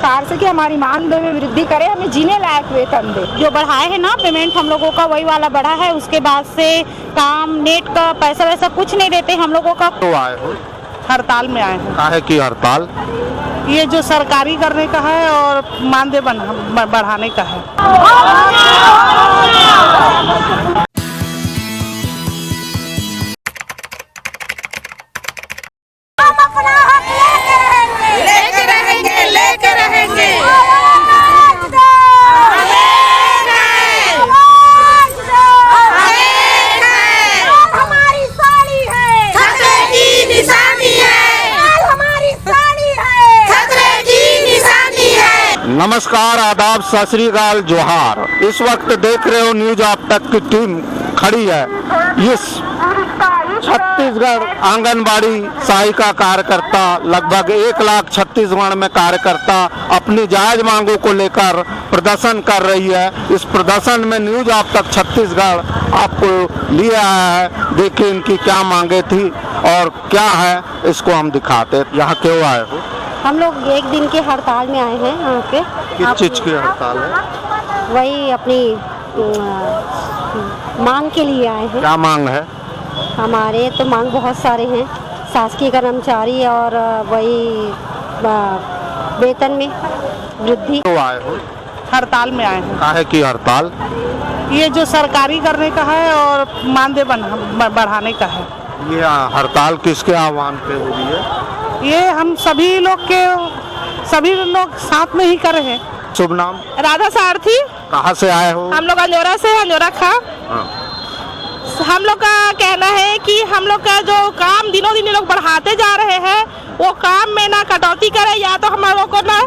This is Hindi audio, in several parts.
सरकार से कि हमारी मानदेय में वृद्धि करे, हमें जीने लायक वेतन दे। जो बढ़ाए है ना पेमेंट हम लोगों का वही वाला बढ़ा है, उसके बाद से काम नेट का पैसा वैसा कुछ नहीं देते हम लोगों का। तो आए हो? हड़ताल में आए हैं। काहे की हड़ताल? ये जो सरकारी करने का है और मानदेय बढ़ाने का है। नमस्कार, आदाब, सत श्री अकाल, जोहार। इस वक्त देख रहे हो न्यूज आप तक की टीम खड़ी है। इस छत्तीसगढ़ आंगनबाड़ी सहायिका कार्यकर्ता लगभग 1,36,000 में कार्यकर्ता अपनी जायज मांगों को लेकर प्रदर्शन कर रही है। इस प्रदर्शन में न्यूज आप तक छत्तीसगढ़ आपको लिए आया है। देखिए इनकी क्या मांगे थी और क्या है, इसको हम दिखाते। यहाँ क्यों आए हो? हम लोग एक दिन के हड़ताल में आए हैं यहाँ पे। किस चीज की हड़ताल है? वही अपनी मांग के लिए आए हैं। क्या मांग है? हमारे तो मांग बहुत सारे हैं, शासकीय कर्मचारी और वही वेतन में वृद्धि। क्यों आए हो? हड़ताल में आए हैं। काहे की हड़ताल? ये जो सरकारी करने का है और मानदेय बढ़ाने का है। ये हड़ताल किसके आह्वान पे हो रही है? ये हम सभी लोग साथ में ही कर रहे हैं। शुभ नाम? राधा सारथी। कहाँ से आए हो? हम लोग अंजोरा से, अंजोरा खा। हम लोग का कहना है कि हम लोग का जो काम दिनों दिन लोग बढ़ाते जा रहे हैं, वो काम में ना कटौती करे या तो हम लोगों को ना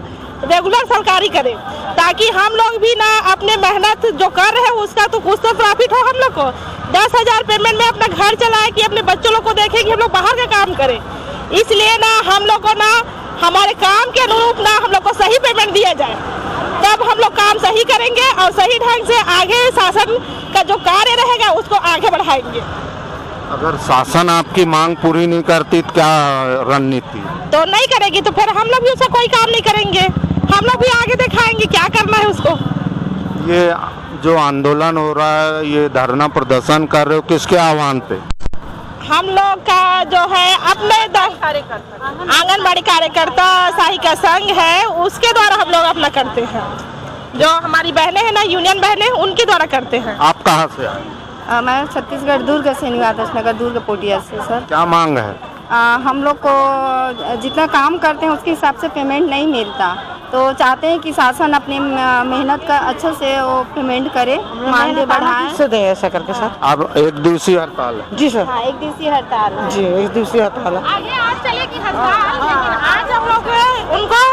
रेगुलर सरकारी करे, ताकि हम लोग भी ना अपने मेहनत जो कर रहे हैं उसका तो कुछ तो प्रॉफिट हो। हम लोग को 10,000 पेमेंट में अपना घर चलाए कि अपने बच्चों लोग को देखें कि हम लोग बाहर का काम करें। इसलिए ना हम लोग को ना हमारे काम के अनुरूप ना हम लोग को सही पेमेंट दिया जाए, तब हम लोग काम सही करेंगे और सही ढंग से आगे शासन का जो कार्य रहेगा उसको आगे बढ़ाएंगे। अगर शासन आपकी मांग पूरी नहीं करती तो क्या रणनीति? तो नहीं करेगी तो फिर हम लोग भी उसका कोई काम नहीं करेंगे, हम लोग भी आगे दिखाएंगे क्या करना है उसको। ये जो आंदोलन हो रहा है, ये धरना प्रदर्शन कर रहे हो, किसके आह्वान पे? हम लोग का जो है अपने आंगनबाड़ी कार्यकर्ता सहायिका संघ है, उसके द्वारा हम लोग अपना करते हैं। जो हमारी बहनें हैं ना, यूनियन बहनें, उनके द्वारा करते हैं। आप कहाँ से आए? मैं छत्तीसगढ़ दुर्ग से, निवास नगर दुर्ग पोटिया से। सर क्या मांग है? हम लोग को जितना काम करते हैं उसके हिसाब से पेमेंट नहीं मिलता, तो चाहते हैं कि शासन अपनी मेहनत का अच्छे से वो पेमेंट करे, मानदेय बढ़ाए। ऐसा करके सर। अब एक दिवसीय हड़ताल है? जी सर। हाँ, एक दिवसीय हड़ताल है। जी, एक दिवसीय हड़ताल है। आगे आज चलेगी हड़ताल, लेकिन आज हम लोग उनको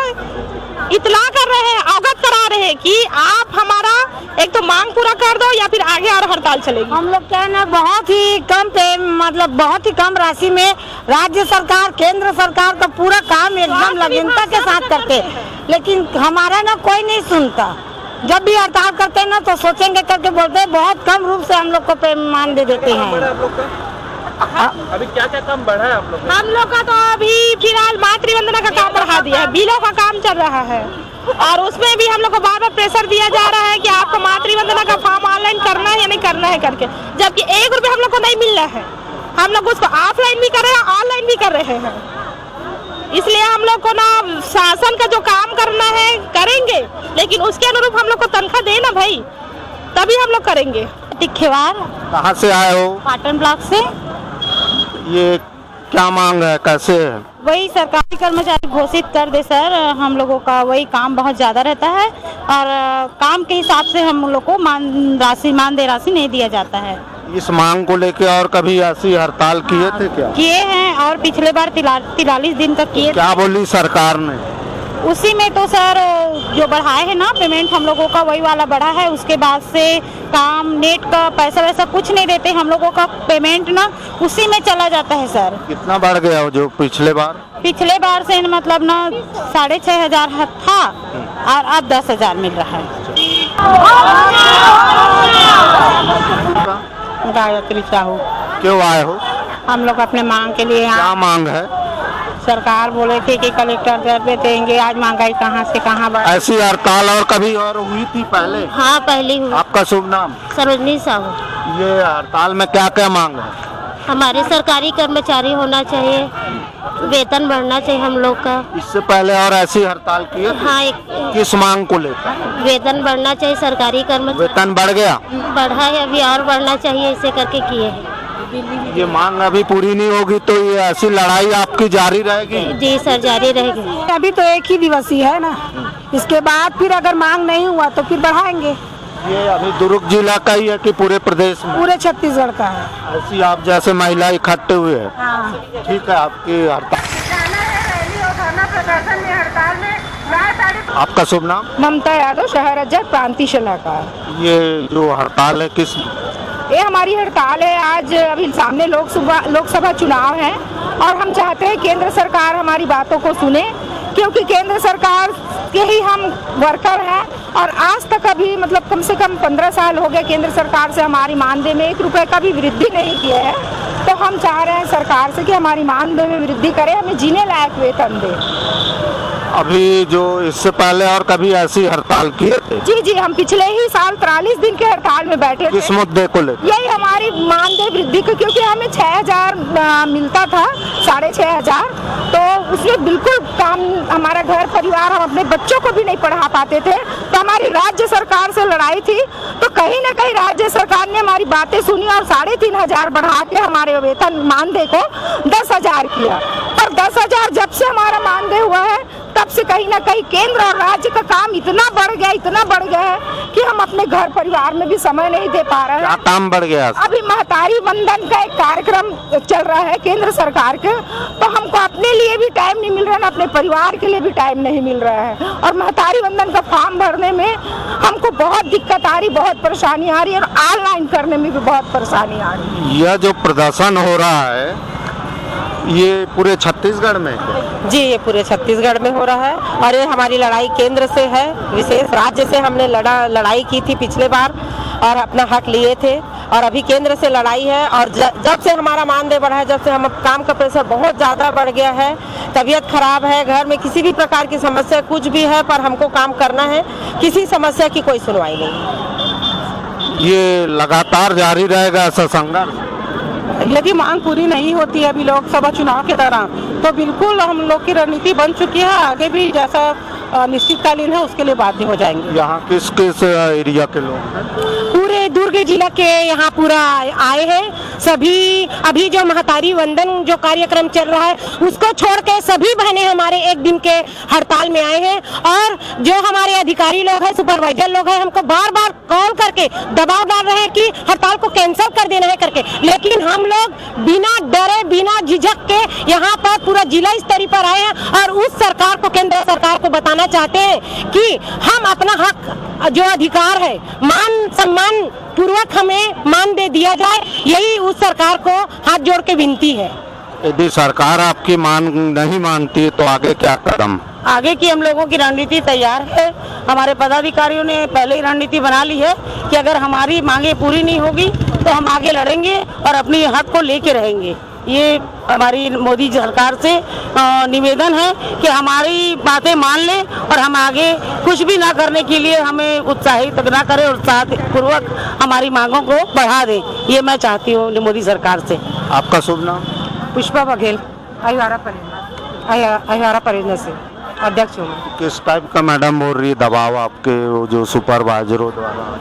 इतला कर रहे हैं, अवगत करा रहे हैं कि आप हमारा एक तो मांग पूरा कर दो या फिर आगे और हड़ताल चलेगी। हम लोग क्या है ना, बहुत ही कम मतलब बहुत ही कम राशि में राज्य सरकार केंद्र सरकार का पूरा काम एकदम लगनता के साथ करते, लेकिन हमारा ना कोई नहीं सुनता। जब भी हड़ताल करते हैं ना तो सोचेंगे करके बोलते हैं, बहुत कम रूप से हम लोग को मान दे देते हैं। अभी क्या क्या काम बढ़ा है आप लोग? हम लोग का तो अभी फिलहाल मातृ वंदना का काम बढ़ा दिया है, बिलों का काम चल रहा है और उसमें भी हम लोग को बार बार प्रेशर दिया जा रहा है कि आपको मातृ वंदना का फॉर्म ऑनलाइन करना है या नहीं करना है करके, जबकि 1 रुपये हम लोग को नहीं मिल रहा है। हम लोग उसको ऑफलाइन भी कर रहे हैं, ऑनलाइन भी कर रहे हैं। इसलिए हम लोग को ना शासन का जो काम करना है करेंगे, लेकिन उसके अनुरूप हम लोग को तनख्वाह देना भाई, तभी हम लोग करेंगे। तिखेवार। कहाँ से आए हो? पाटन ब्लॉक से। ये क्या मांग है, कैसे है? वही सरकारी कर्मचारी घोषित कर दे सर, हम लोगों का वही काम बहुत ज़्यादा रहता है और काम के हिसाब से हम लोग को मानदेय राशि नहीं दिया जाता है। इस मांग को लेके और कभी ऐसी हड़ताल किए थे क्या? किए हैं और पिछले बार 43 दिन तक किए। क्या बोली सरकार ने? उसी में तो सर जो बढ़ाए है ना पेमेंट हम लोगों का वही वाला बढ़ा है, उसके बाद से काम नेट का पैसा वैसा कुछ नहीं देते हम लोगों का, पेमेंट ना उसी में चला जाता है सर। कितना बढ़ गया हो जो पिछले बार? पिछले बार से मतलब ना 6,500 था और अब 10,000 मिल रहा है। गायत्री साहू। क्यों आए हो? हम लोग अपने मांग के लिए क्या मांग है? सरकार बोले थे कि कलेक्टर दर पे देंगे, आज महंगाई कहाँ से कहाँ बढ़। ऐसी हड़ताल और कभी और हुई थी पहले? हाँ पहले हुई। आपका शुभ नाम? सरोजनी साहू। ये हड़ताल में क्या क्या मांग है? हमारे सरकारी कर्मचारी होना चाहिए, वेतन बढ़ना चाहिए हम लोग का। इससे पहले और ऐसी हड़ताल की है? हाँ, किस मांग को लेकर? वेतन बढ़ना चाहिए सरकारी कर्मचारी। वेतन बढ़ गया? बढ़ा है, अभी और बढ़ना चाहिए, इसे करके किए हैं। ये मांग अभी पूरी नहीं होगी तो ये ऐसी लड़ाई आपकी जारी रहेगी? जी सर, जारी रहेगी। अभी तो एक ही दिवसीय है ना, इसके बाद फिर अगर मांग नहीं हुआ तो फिर बढ़ाएंगे। ये अभी दुर्ग जिला का ही है कि पूरे प्रदेश में? पूरे छत्तीसगढ़ का है। ऐसी आप जैसे महिला इकट्ठे हुए हैं। हाँ। ठीक है, आपकी हड़ताल। आपका शुभ नाम? ममता यादव, शहर अध्यक्ष प्रांतीय सलाहकार। ये जो हड़ताल है किस? ये हमारी हड़ताल है, आज अभी सामने लोकसभा चुनाव है और हम चाहते हैं केंद्र सरकार हमारी बातों को सुने, क्योंकि केंद्र सरकार के ही हम वर्कर हैं और आज तक अभी मतलब कम से कम 15 साल हो गए केंद्र सरकार से हमारी मानदेय में 1 रुपए का भी वृद्धि नहीं किया है। तो हम चाह रहे हैं सरकार से कि हमारी मानदेय में वृद्धि करे, हमें जीने लायक वेतन दे। अभी जो इससे पहले और कभी ऐसी हड़ताल किए थे? जी जी, हम पिछले ही साल 43 दिन के हड़ताल में बैठे थे। किस मुद्दे को लेकर? यही हमारी मानदेय वृद्धि को, क्योंकि हमें 6000 मिलता था, 6500, तो उसमें बिल्कुल काम, हमारा घर परिवार, हम अपने बच्चों को भी नहीं पढ़ा पाते थे। तो हमारी राज्य सरकार से लड़ाई थी, तो कहीं ना कहीं राज्य सरकार ने हमारी बातें सुनी और 3500 बढ़ा के हमारे वेतन मानदेय को 10,000 किया। और 10,000 जब से हमारा मानदेय हुआ है तब से कहीं ना कहीं केंद्र और राज्य का काम इतना बढ़ गया है कि हम अपने घर परिवार में भी समय नहीं दे पा रहे हैं। क्या काम बढ़ गया? अभी महतारी वंदन का एक कार्यक्रम चल रहा है केंद्र सरकार के, तो हमको अपने लिए भी टाइम नहीं मिल रहा है, अपने परिवार के लिए भी टाइम नहीं मिल रहा है। और महतारी वंदन का फॉर्म भरने में हमको बहुत दिक्कत आ रही, बहुत परेशानी आ रही है, और ऑनलाइन करने में भी बहुत परेशानी आ रही है। यह जो प्रदर्शन हो रहा है ये पूरे छत्तीसगढ़ में? जी, ये पूरे छत्तीसगढ़ में हो रहा है और ये हमारी लड़ाई केंद्र से है, विशेष राज्य से हमने लड़ाई की थी पिछले बार और अपना हक लिए थे, और अभी केंद्र से लड़ाई है। और जब से हमारा मानदेय बढ़ा है, जब से हम काम का प्रेशर बहुत ज़्यादा बढ़ गया है, तबीयत खराब है, घर में किसी भी प्रकार की समस्या कुछ भी है, पर हमको काम करना है, किसी समस्या की कोई सुनवाई नहीं। ये लगातार जारी रहेगा ऐसा संघर्ष? यदि मांग पूरी नहीं होती है अभी लोकसभा चुनाव के दौरान, तो बिल्कुल हम लोग की रणनीति बन चुकी है, आगे भी जैसा निश्चितकालीन है उसके लिए बाध्य हो जाएंगे। यहाँ किस किस एरिया के लोग हैं? पूरे दुर्ग जिला के यहाँ पूरा आए हैं सभी। अभी जो महतारी वंदन जो कार्यक्रम चल रहा है उसको छोड़ के सभी बहनें हमारे एक दिन के हड़ताल में आए हैं, और जो हमारे अधिकारी लोग हैं, सुपरवाइजर लोग हैं, हमको बार बार कॉल करके दबाव डाल रहे हैं कि हड़ताल को कैंसिल कर देना है करके, लेकिन हम लोग बिना डरे बिना झिझक के यहाँ पर पूरा जिला स्तरीय पर आए हैं और उस सरकार को, केंद्र सरकार को बताना चाहते हैं कि हम अपना हक जो अधिकार है, मान सम्मान पूर्वक हमें मान दे दिया जाए, यही उस सरकार को हाथ जोड़ के विनती है। यदि सरकार आपकी मांग नहीं मानती तो आगे क्या कदम? आगे की हम लोगों की रणनीति तैयार है, हमारे पदाधिकारियों ने पहले ही रणनीति बना ली है कि अगर हमारी मांगे पूरी नहीं होगी तो हम आगे लड़ेंगे और अपनी हक को लेके रहेंगे। ये हमारी मोदी सरकार से निवेदन है कि हमारी बातें मान लें और हम आगे कुछ भी ना करने के लिए हमें उत्साहित ना करें और उत्साहपूर्वक हमारी मांगों को बढ़ा दें, ये मैं चाहती हूँ मोदी सरकार से। आपका शुभ नाम? पुष्पा बघेल, अहिवारा परियोजना से अध्यक्ष हूँ। किस टाइप का मैडम बोल रही है दबाव आपके वो जो सुपरवाइजरों द्वारा?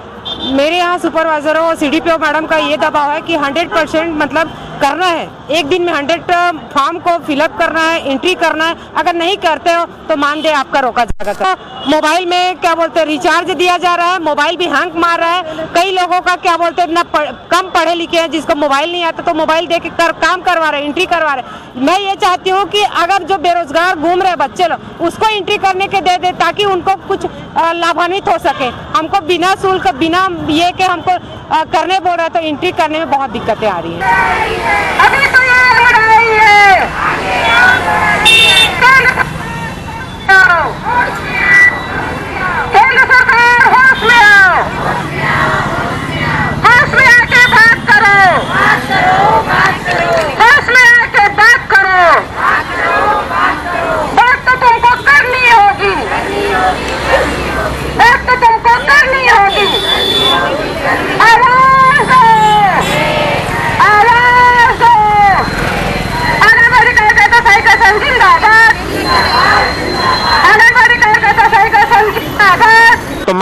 मेरे यहाँ सुपरवाइजरों और CDPO मैडम का ये दबाव है कि 100% मतलब करना है, एक दिन में 100 फॉर्म को फिलअप करना है, एंट्री करना है, अगर नहीं करते हो तो मानदेय आपका रोका जाएगा। मोबाइल में क्या बोलते हैं रिचार्ज दिया जा रहा है, मोबाइल भी हैंग मार रहा है, कई लोगों का क्या बोलते हैं ना कम पढ़े लिखे हैं, जिसको मोबाइल नहीं आता तो मोबाइल दे के काम करवा रहे, एंट्री करवा रहे। मैं ये चाहती हूँ कि अगर जो बेरोजगार घूम रहे बच्चे लोग उसको एंट्री करने के दे ताकि उनको कुछ लाभान्वित हो सके। हमको बिना शुल्क बिना ये के हमको करने बोल रहे तो एंट्री करने में बहुत दिक्कतें आ रही हैं। अभी तो ये लड़ाई है, केंद्र सरकार होश में आओ, होश में आके बात करो, होश में आके बात करो।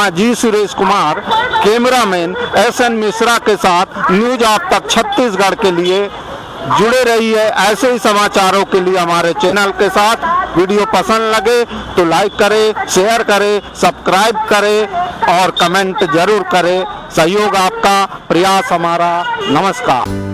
मैं जी सुरेश कुमार, कैमरामैन SN मिश्रा के साथ न्यूज आप तक छत्तीसगढ़ के लिए जुड़े रहिए। ऐसे ही समाचारों के लिए हमारे चैनल के साथ। वीडियो पसंद लगे तो लाइक करें, शेयर करें, सब्सक्राइब करें और कमेंट जरूर करें। सहयोग आपका, प्रयास हमारा। नमस्कार।